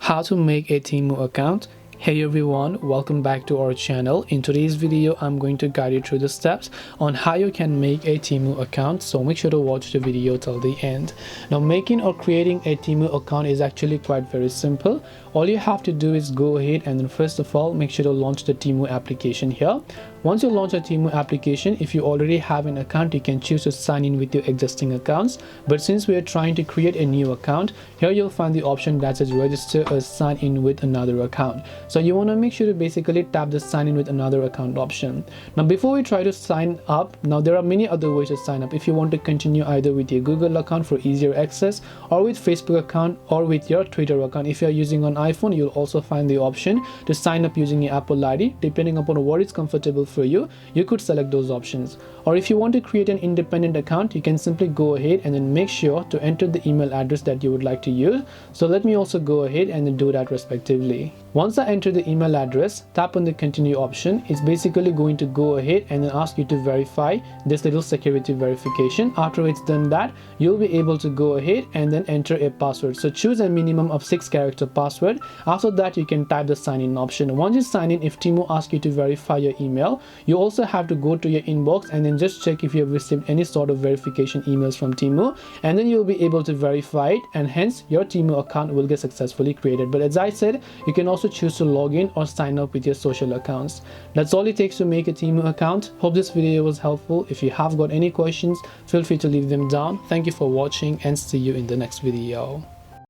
How to make a Temu account. Hey everyone, welcome back to our channel. In today's video I'm going to guide you through the steps on how you can make a Temu account, so make sure to watch the video till the end. Now, making or creating a Temu account is actually quite very simple. All you have to do is go ahead and then first of all make sure to launch the Temu application here. Once you launch a Temu application, if you already have an account, you can choose to sign in with your existing accounts, but since we are trying to create a new account, here you'll find the option that says register or sign in with another account. So you want to make sure to basically tap the sign in with another account option. Now, before we try to sign up, now there are many other ways to sign up. If you want to continue either with your Google account for easier access, or with Facebook account, or with your Twitter account. If you are using on iPhone, you'll also find the option to sign up using your Apple ID. Depending upon what is comfortable for you, you could select those options. Or if you want to create an independent account, you can simply go ahead and then make sure to enter the email address that you would like to use. So let me also go ahead and then do that respectively. Once I enter the email address, tap on the continue option. It's basically going to go ahead and then ask you to verify this little security verification. After it's done that, you'll be able to go ahead and then enter a password. So choose a minimum of 6-character password. After that, you can type the sign in option. Once you sign in, if Temu asks you to verify your email, you also have to go to your inbox and then just check if you have received any sort of verification emails from Temu, and then you'll be able to verify it, and hence your Temu account will get successfully created. But as I said, you can also choose to log in or sign up with your social accounts. That's all it takes to make a Temu account. Hope this video was helpful. If you have got any questions, feel free to leave them down. Thank you for watching and see you in the next video.